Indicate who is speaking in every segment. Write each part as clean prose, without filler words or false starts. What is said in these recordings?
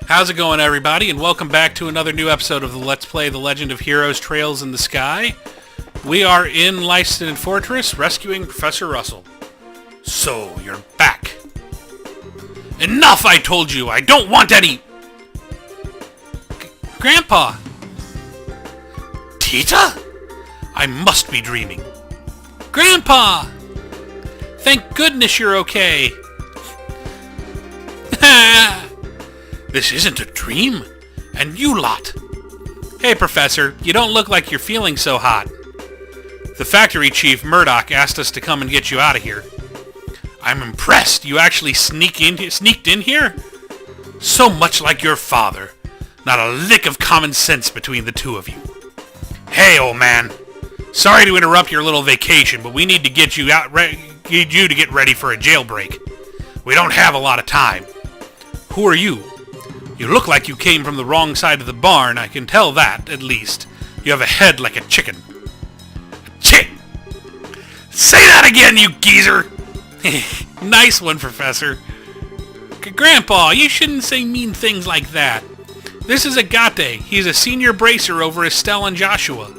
Speaker 1: How's it going, everybody, and welcome back to another new episode of the Let's Play The Legend of Heroes Trails in the Sky. We are in Leiston Fortress, rescuing Professor Russell. So, you're back. Enough, I told you! I don't want any... Grandpa! Tita? I must be dreaming. Grandpa! Thank goodness you're okay. This isn't a dream. And you lot. Hey, Professor, you don't look like you're feeling so hot. The factory chief, Murdoch, asked us to come and get you out of here. I'm impressed you actually sneaked in here? So much like your father. Not a lick of common sense between the two of you. Hey, old man. Sorry to interrupt your little vacation, but we need to get you out. Need you to get ready for a jailbreak. We don't have a lot of time. Who are you? You look like you came from the wrong side of the barn. I can tell that, at least. You have a head like a chicken. Say that again, you geezer! Nice one, Professor. Grandpa, you shouldn't say mean things like that. This is Agate. He's a senior bracer over Estelle and Joshua.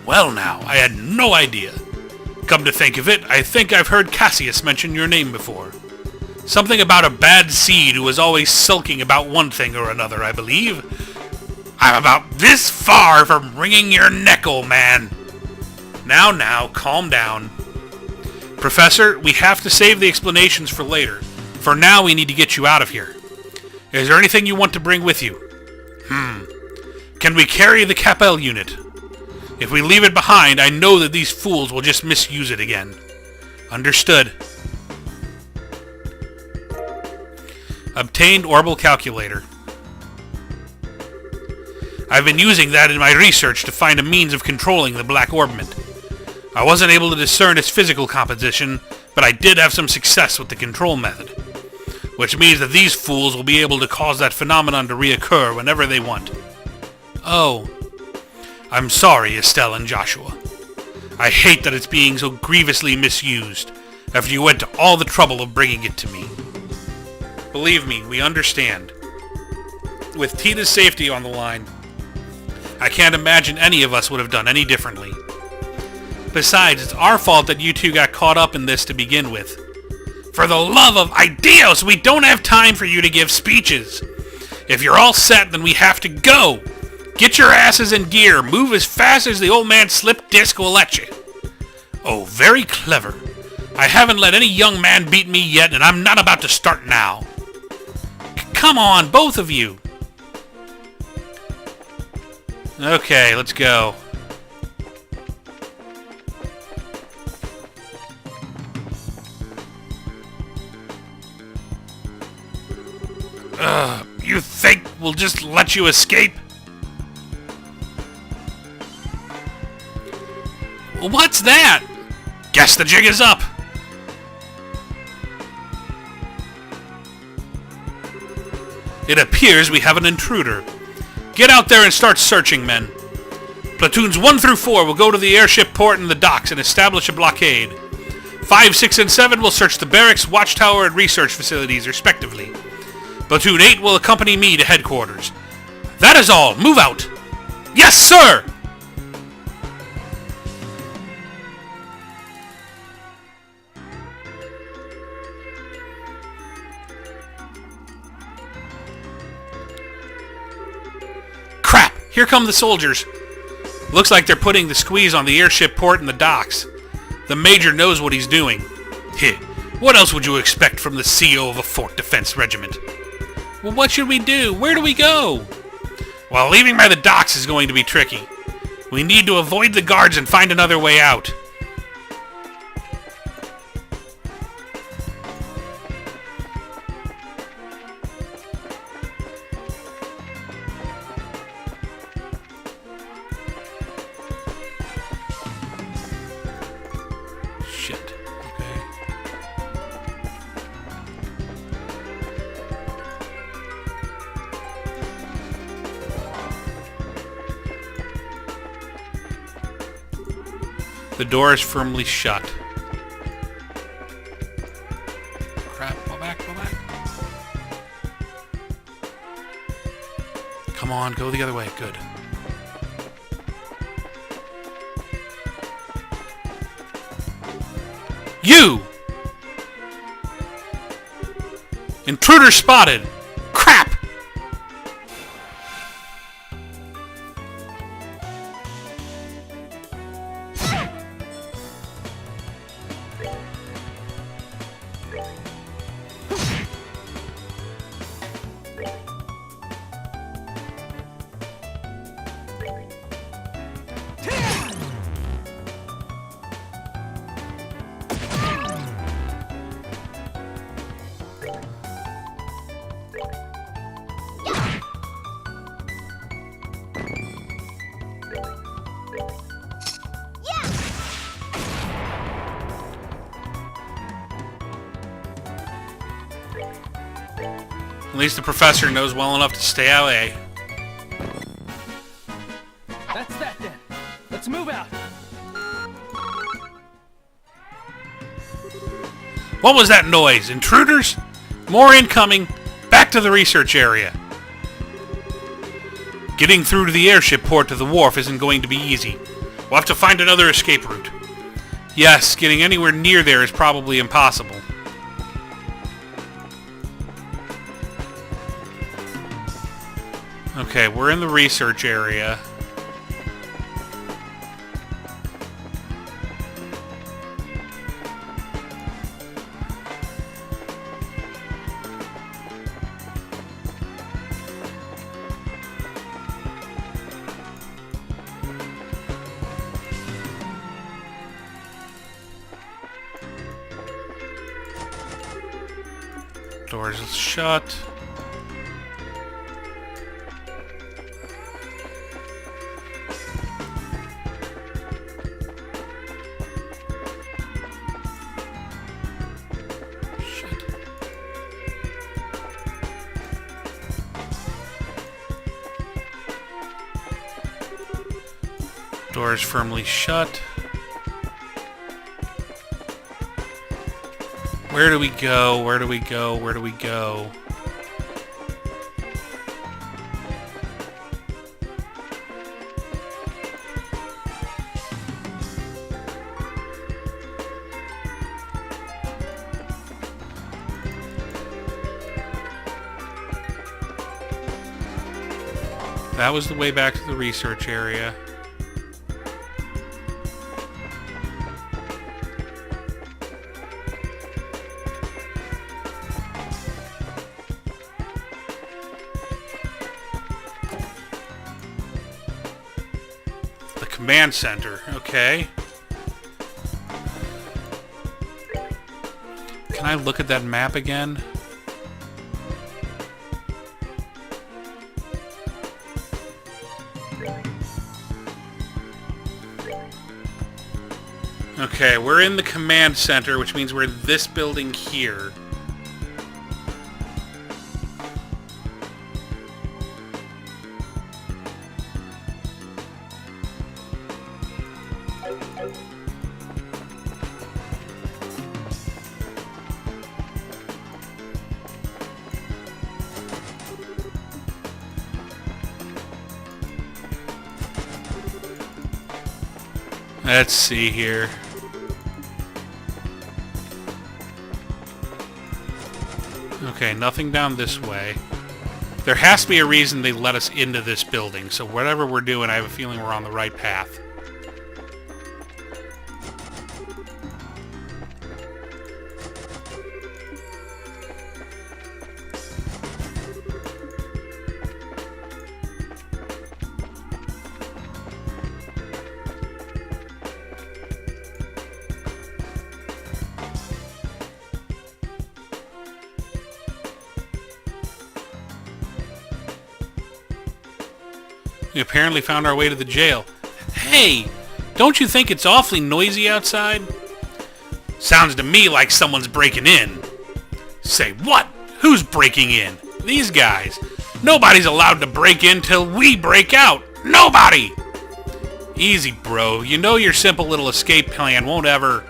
Speaker 1: Well now, I had no idea. Come to think of it, I think I've heard Cassius mention your name before. Something about a bad seed who was always sulking about one thing or another, I believe. I'm about this far from wringing your neck, old man. Now, calm down. Professor, we have to save the explanations for later. For now, we need to get you out of here. Is there anything you want to bring with you? Can we carry the Capel unit? If we leave it behind, I know that these fools will just misuse it again. Understood. Obtained orbital calculator. I've been using that in my research to find a means of controlling the black orbment. I wasn't able to discern its physical composition, but I did have some success with the control method. Which means that these fools will be able to cause that phenomenon to reoccur whenever they want. Oh. I'm sorry, Estelle and Joshua. I hate that it's being so grievously misused, after you went to all the trouble of bringing it to me. Believe me, we understand. With Tita's safety on the line, I can't imagine any of us would have done any differently. Besides, it's our fault that you two got caught up in this to begin with. For the love of ideos, we don't have time for you to give speeches. If you're all set, then we have to go. Get your asses in gear. Move as fast as the old man's slip disc will let you. Oh, very clever. I haven't let any young man beat me yet, and I'm not about to start now. Come on, both of you. Okay, let's go. You think we'll just let you escape? What's that? Guess the jig is up. It appears we have an intruder. Get out there and start searching, men. Platoons 1 through 4 will go to the airship port and the docks and establish a blockade. 5, 6, and 7 will search the barracks, watchtower, and research facilities, respectively. Platoon 8 will accompany me to headquarters. That is all. Move out. Yes, sir! Crap! Here come the soldiers. Looks like they're putting the squeeze on the airship port and the docks. The Major knows what he's doing. What else would you expect from the CO of a fort defense regiment? Well, what should we do? Where do we go? Well, leaving by the docks is going to be tricky. We need to avoid the guards and find another way out. Shit. Okay. The door is firmly shut. Crap, go back, go back. Come on, go the other way. Good. You! Intruder spotted! Crap! At least the professor knows well enough to stay away.
Speaker 2: That's that then. Let's move out.
Speaker 1: What was that noise? Intruders? More incoming. Back to the research area. Getting through to the airship port to the wharf isn't going to be easy. We'll have to find another escape route. Yes, getting anywhere near there is probably impossible. Okay, we're in the research area. Doors shut. Doors firmly shut. Where do we go? Where do we go? Where do we go? That was the way back to the research area. Command center, okay. Can I look at that map again? Okay, we're in the command center, which means we're in this building here. Let's see here. Okay, nothing down this way. There has to be a reason they let us into this building, so whatever we're doing, I have a feeling we're on the right path. We apparently found our way to the jail. Hey, don't you think it's awfully noisy outside? Sounds to me like someone's breaking in. Say what? Who's breaking in? These guys. Nobody's allowed to break in till we break out. Nobody! Easy, bro. You know your simple little escape plan won't ever...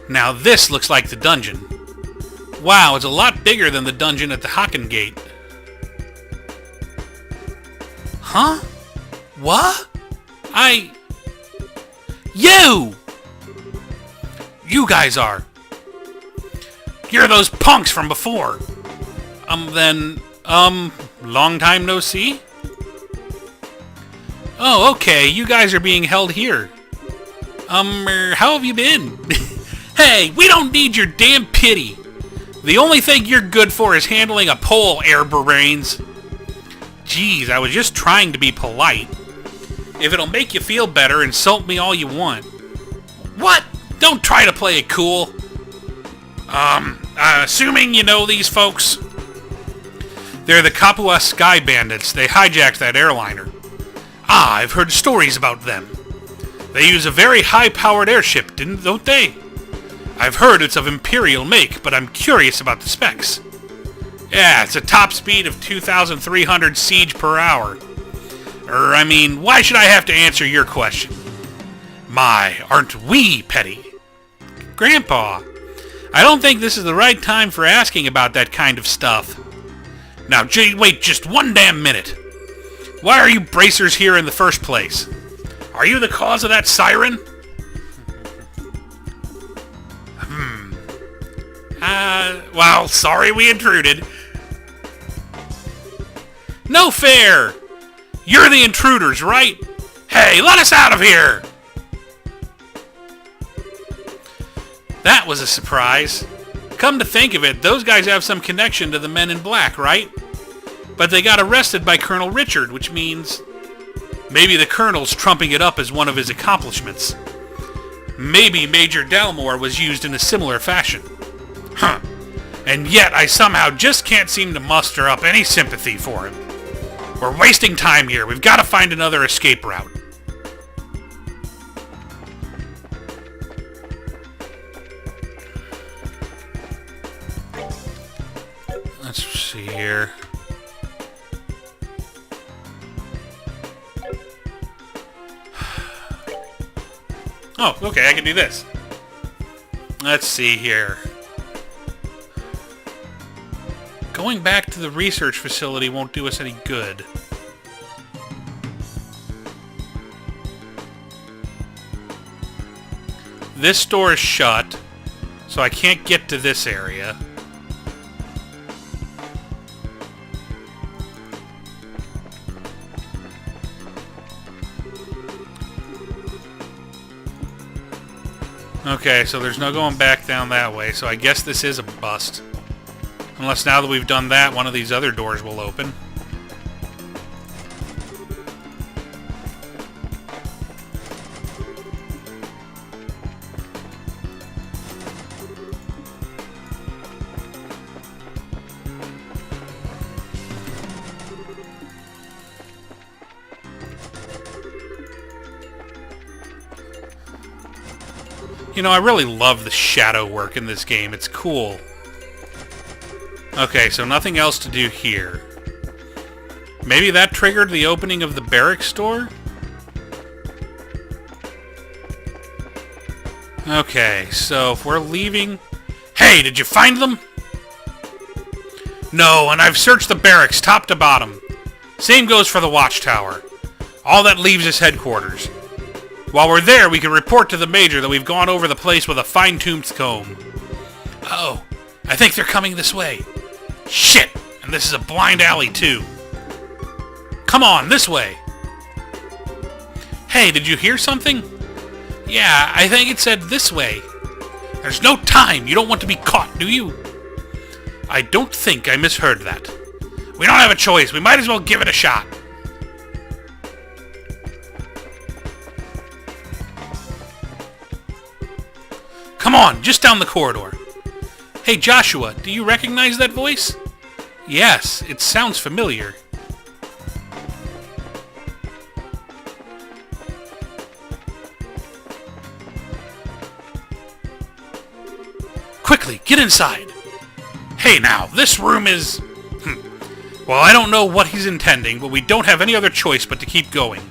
Speaker 1: Now this looks like the dungeon. Wow, it's a lot bigger than the dungeon at the Hocken Gate. Huh? What? You! You guys are. You're those punks from before. Long time no see? Oh, okay, you guys are being held here. How have you been? Hey, we don't need your damn pity. The only thing you're good for is handling a pole, air brains. Jeez, I was just trying to be polite. If it'll make you feel better, insult me all you want. What? Don't try to play it cool. Assuming you know these folks. They're the Kapua Sky Bandits. They hijacked that airliner. Ah, I've heard stories about them. They use a very high-powered airship, don't they? I've heard it's of Imperial make, but I'm curious about the specs. Yeah, it's a top speed of 2,300 siege per hour. Why should I have to answer your question? My, aren't we petty? Grandpa, I don't think this is the right time for asking about that kind of stuff. Now, wait just one damn minute. Why are you bracers here in the first place? Are you the cause of that siren? Well, sorry we intruded. No fair! You're the intruders, right? Hey, let us out of here! That was a surprise. Come to think of it, those guys have some connection to the Men in Black, right? But they got arrested by Colonel Richard, which means maybe the Colonel's trumping it up as one of his accomplishments. Maybe Major Dalmore was used in a similar fashion. Huh. And yet I somehow just can't seem to muster up any sympathy for him. We're wasting time here. We've got to find another escape route. Let's see here. Oh, okay, I can do this. Let's see here. Going back to the research facility won't do us any good. This door is shut, so I can't get to this area. Okay, so there's no going back down that way, so I guess this is a bust. Unless now that we've done that, one of these other doors will open. You know, I really love the shadow work in this game. It's cool. Okay, so nothing else to do here. Maybe that triggered the opening of the barracks door? Okay, so if we're leaving... Hey, did you find them? No, and I've searched the barracks top to bottom. Same goes for the watchtower. All that leaves is headquarters. While we're there, we can report to the Major that we've gone over the place with a fine-tooth comb. Oh, I think they're coming this way. Shit! And this is a blind alley, too. Come on, this way! Hey, did you hear something? Yeah, I think it said this way. There's no time! You don't want to be caught, do you? I don't think I misheard that. We don't have a choice. We might as well give it a shot. Come on, just down the corridor. Hey, Joshua, do you recognize that voice? Yes, it sounds familiar. Quickly, get inside. Hey now, this room is... Well, I don't know what he's intending, but we don't have any other choice but to keep going.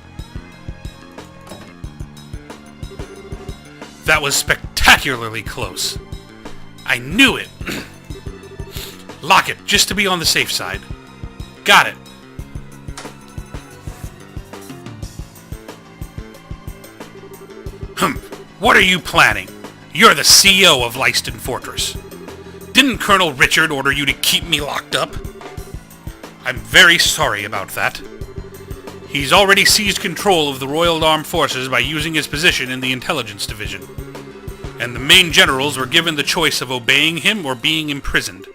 Speaker 1: That was spectacularly close. I knew it. Lock it, just to be on the safe side. Got it. What are you planning? You're the CEO of Leiston Fortress. Didn't Colonel Richard order you to keep me locked up? I'm very sorry about that. He's already seized control of the Royal Armed Forces by using his position in the Intelligence Division. And the main generals were given the choice of obeying him or being imprisoned.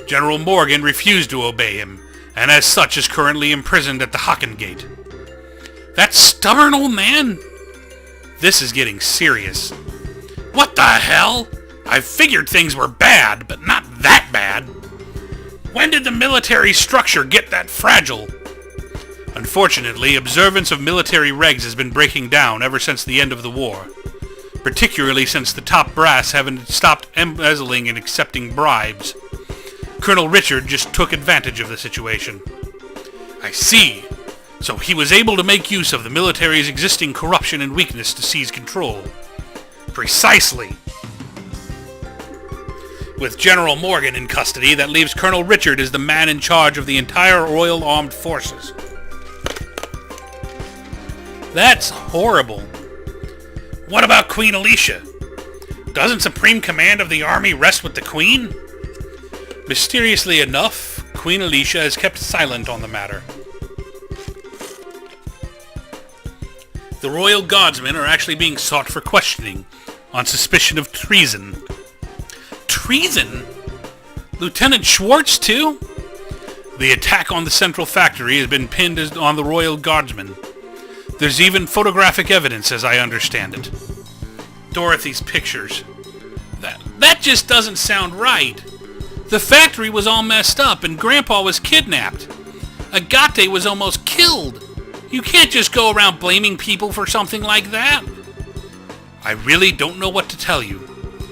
Speaker 1: General Morgan refused to obey him, and as such is currently imprisoned at the Hocken Gate. That stubborn old man? This is getting serious. What the hell? I figured things were bad, but not that bad. When did the military structure get that fragile? Unfortunately, observance of military regs has been breaking down ever since the end of the war, particularly since the top brass haven't stopped embezzling and accepting bribes. Colonel Richard just took advantage of the situation. I see. So he was able to make use of the military's existing corruption and weakness to seize control. Precisely. With General Morgan in custody, that leaves Colonel Richard as the man in charge of the entire Royal Armed Forces. That's horrible. What about Queen Alicia? Doesn't Supreme Command of the Army rest with the Queen? Mysteriously enough, Queen Alicia has kept silent on the matter. The Royal Guardsmen are actually being sought for questioning on suspicion of treason. Treason? Lieutenant Schwartz, too? The attack on the Central Factory has been pinned on the Royal Guardsmen. There's even photographic evidence, as I understand it. Dorothy's pictures. That just doesn't sound right. The factory was all messed up and Grandpa was kidnapped. Agate was almost killed. You can't just go around blaming people for something like that. I really don't know what to tell you.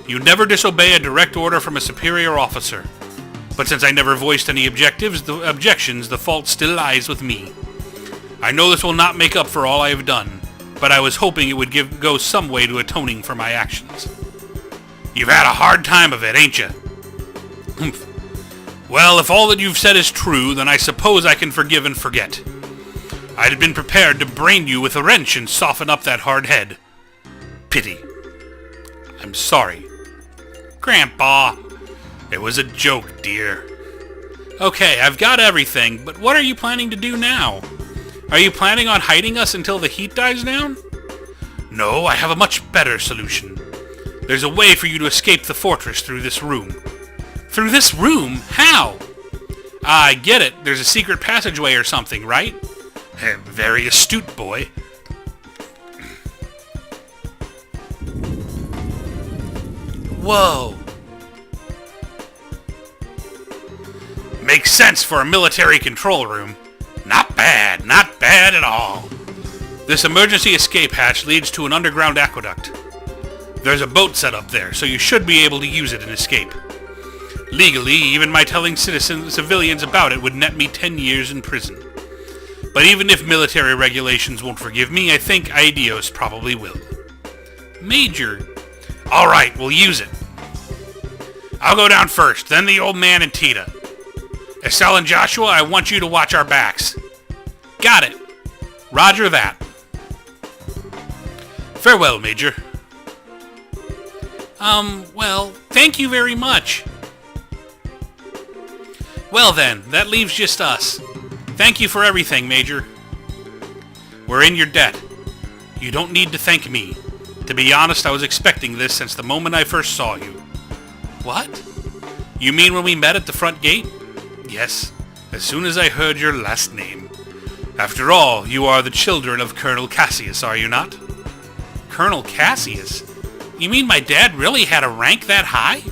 Speaker 1: You never disobey a direct order from a superior officer. But since I never voiced any objections, the fault still lies with me. I know this will not make up for all I have done, but I was hoping it would go some way to atoning for my actions. You've had a hard time of it, ain't you? Humph. Well, if all that you've said is true, then I suppose I can forgive and forget. I'd have been prepared to brain you with a wrench and soften up that hard head. Pity. I'm sorry. Grandpa, it was a joke, dear. Okay, I've got everything, but what are you planning to do now? Are you planning on hiding us until the heat dies down? No, I have a much better solution. There's a way for you to escape the fortress through this room. Through this room? How? I get it. There's a secret passageway or something, right? Very astute, boy. Whoa. Makes sense for a military control room. Not bad at all. This emergency escape hatch leads to an underground aqueduct. There's a boat set up there, so you should be able to use it and escape. Legally, even my telling civilians about it would net me 10 years in prison. But even if military regulations won't forgive me, I think Aidios probably will. Major. Alright, we'll use it. I'll go down first, then the old man and Tita. Estelle and Joshua, I want you to watch our backs. Got it. Roger that. Farewell, Major. Well, thank you very much. Well then, that leaves just us. Thank you for everything, Major. We're in your debt. You don't need to thank me. To be honest, I was expecting this since the moment I first saw you. What? You mean when we met at the front gate? Yes, as soon as I heard your last name. After all, you are the children of Colonel Cassius, are you not? Colonel Cassius? You mean my dad really had a rank that high?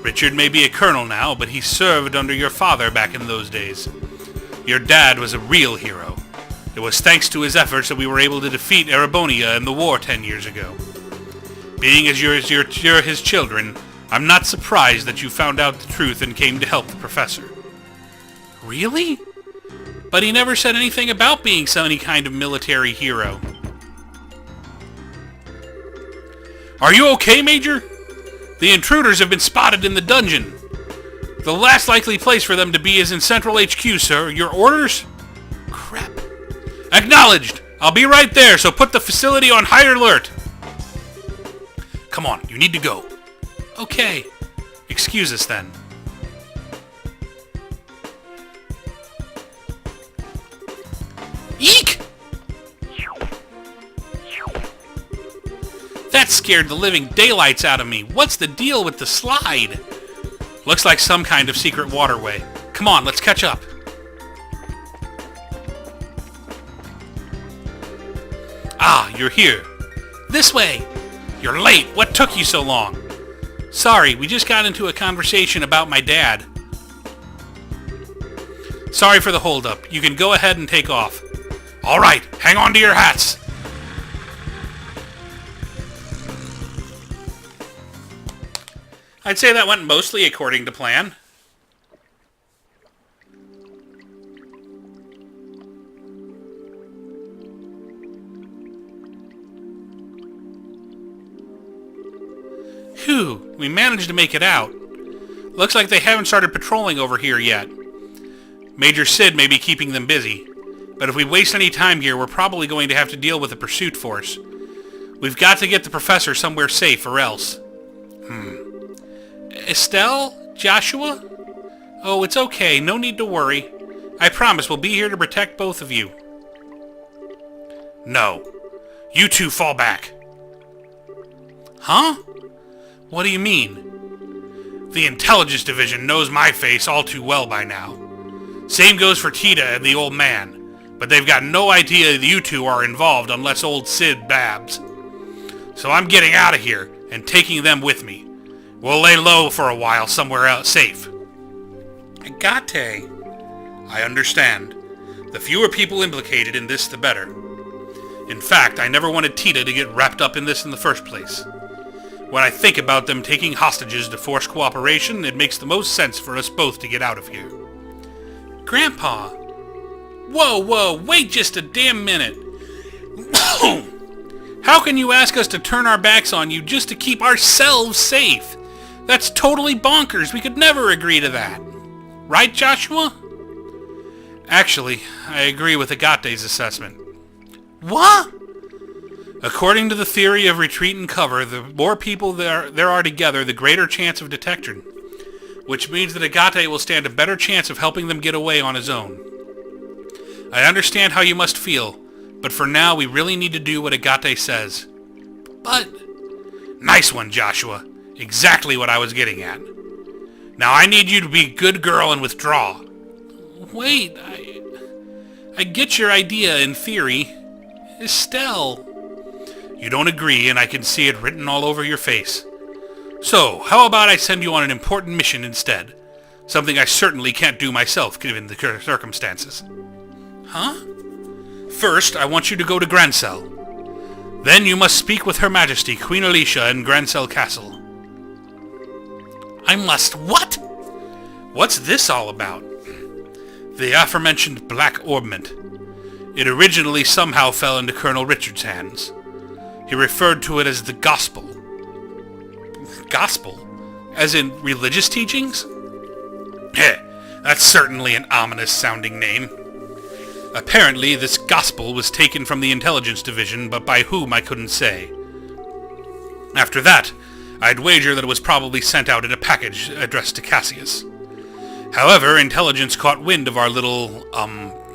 Speaker 1: Richard may be a colonel now, but he served under your father back in those days. Your dad was a real hero. It was thanks to his efforts that we were able to defeat Erebonia in the war 10 years ago. Being as you're his children, I'm not surprised that you found out the truth and came to help the professor. Really? But he never said anything about being any kind of military hero. Are you okay, Major? The intruders have been spotted in the dungeon. The last likely place for them to be is in Central HQ, sir. Your orders? Crap. Acknowledged! I'll be right there, so put the facility on high alert. Come on, you need to go. Okay. Excuse us then. Eek! That scared the living daylights out of me. What's the deal with the slide? Looks like some kind of secret waterway. Come on, let's catch up. Ah, you're here. This way. You're late. What took you so long? Sorry, we just got into a conversation about my dad. Sorry for the holdup. You can go ahead and take off. All right, hang on to your hats. I'd say that went mostly according to plan. Phew, we managed to make it out. Looks like they haven't started patrolling over here yet. Major Sid may be keeping them busy, but if we waste any time here, we're probably going to have to deal with a pursuit force. We've got to get the professor somewhere safe or else. Estelle? Joshua? Oh, it's okay. No need to worry. I promise we'll be here to protect both of you. No. You two fall back. Huh? What do you mean? The intelligence division knows my face all too well by now. Same goes for Tita and the old man, but they've got no idea that you two are involved unless old Sid babs. So I'm getting out of here and taking them with me. We'll lay low for a while somewhere else safe. Agate. I understand. The fewer people implicated in this, the better. In fact, I never wanted Tita to get wrapped up in this in the first place. When I think about them taking hostages to force cooperation, it makes the most sense for us both to get out of here. Grandpa! Whoa, wait just a damn minute! How can you ask us to turn our backs on you just to keep ourselves safe? That's totally bonkers. We could never agree to that. Right, Joshua? Actually, I agree with Agate's assessment. What? According to the theory of retreat and cover, the more people there are together, the greater chance of detection. Which means that Agate will stand a better chance of helping them get away on his own. I understand how you must feel, but for now we really need to do what Agate says. But... Nice one, Joshua. Exactly what I was getting at. Now I need you to be a good girl and withdraw. Wait, I get your idea in theory. Estelle. You don't agree, and I can see it written all over your face. So, how about I send you on an important mission instead? Something I certainly can't do myself, given the circumstances. Huh? First, I want you to go to Grancel. Then you must speak with Her Majesty, Queen Alicia, in Grancel Castle. I must what? What's this all about? The aforementioned Black Orbment. It originally somehow fell into Colonel Richard's hands. He referred to it as the Gospel. Gospel? As in religious teachings? That's certainly an ominous-sounding name. Apparently, this Gospel was taken from the Intelligence Division, but by whom I couldn't say. After that, I'd wager that it was probably sent out in a package addressed to Cassius. However, Intelligence caught wind of our little,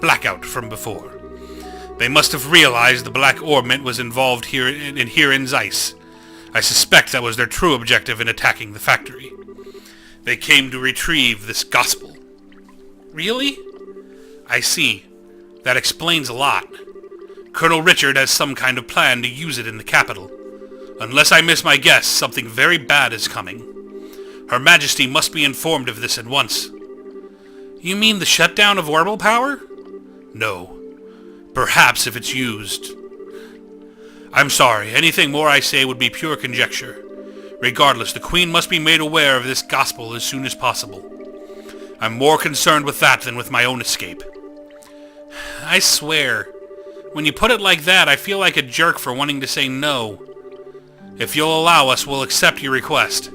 Speaker 1: blackout from before. They must have realized the Black Orbment was involved here in Zeiss. I suspect that was their true objective in attacking the factory. They came to retrieve this Gospel. Really? I see. That explains a lot. Colonel Richard has some kind of plan to use it in the capital. Unless I miss my guess, something very bad is coming. Her Majesty must be informed of this at once. You mean the shutdown of orbital power? No. Perhaps if it's used. I'm sorry, anything more I say would be pure conjecture. Regardless, the Queen must be made aware of this Gospel as soon as possible. I'm more concerned with that than with my own escape. I swear, when you put it like that, I feel like a jerk for wanting to say no. If you'll allow us, we'll accept your request.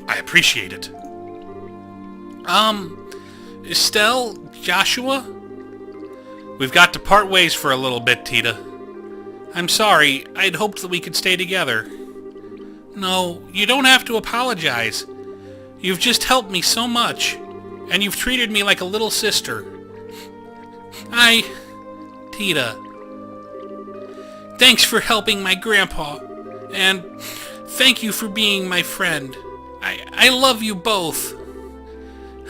Speaker 1: I appreciate it. Estelle, Joshua? We've got to part ways for a little bit, Tita. I'm sorry. I'd hoped that we could stay together. No, you don't have to apologize. You've just helped me so much, and you've treated me like a little sister. Tita. Thanks for helping my grandpa, and thank you for being my friend. I love you both.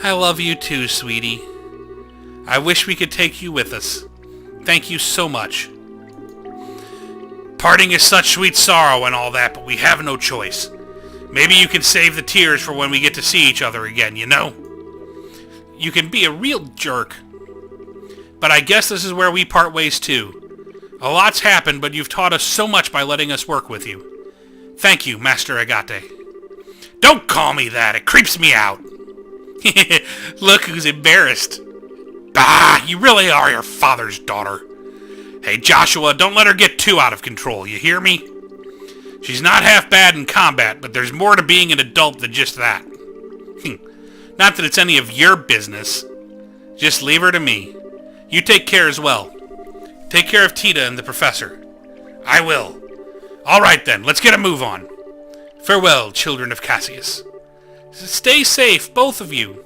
Speaker 1: I love you too, sweetie. I wish we could take you with us. Thank you so much. Parting is such sweet sorrow and all that, but we have no choice. Maybe you can save the tears for when we get to see each other again, you know? You can be a real jerk. But I guess this is where we part ways too. A lot's happened, but you've taught us so much by letting us work with you. Thank you, Master Agate. Don't call me that, it creeps me out. Look who's embarrassed. Bah, you really are your father's daughter. Hey, Joshua, don't let her get too out of control, you hear me? She's not half bad in combat, but there's more to being an adult than just that. Not that it's any of your business. Just leave her to me. You take care as well. Take care of Tita and the professor. I will. All right then, let's get a move on. Farewell, children of Cassius. Stay safe, both of you.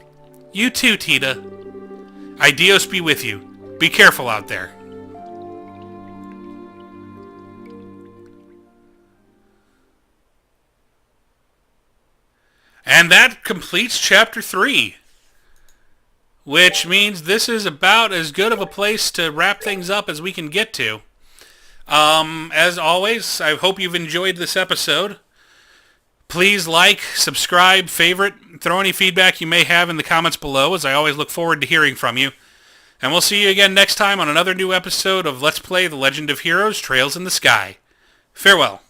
Speaker 1: You too, Tita. Ideos be with you. Be careful out there. And that completes Chapter 3. Which means this is about as good of a place to wrap things up as we can get to. As always, I hope you've enjoyed this episode. Please like, subscribe, favorite, throw any feedback you may have in the comments below, as I always look forward to hearing from you. And we'll see you again next time on another new episode of Let's Play The Legend of Heroes Trails in the Sky. Farewell.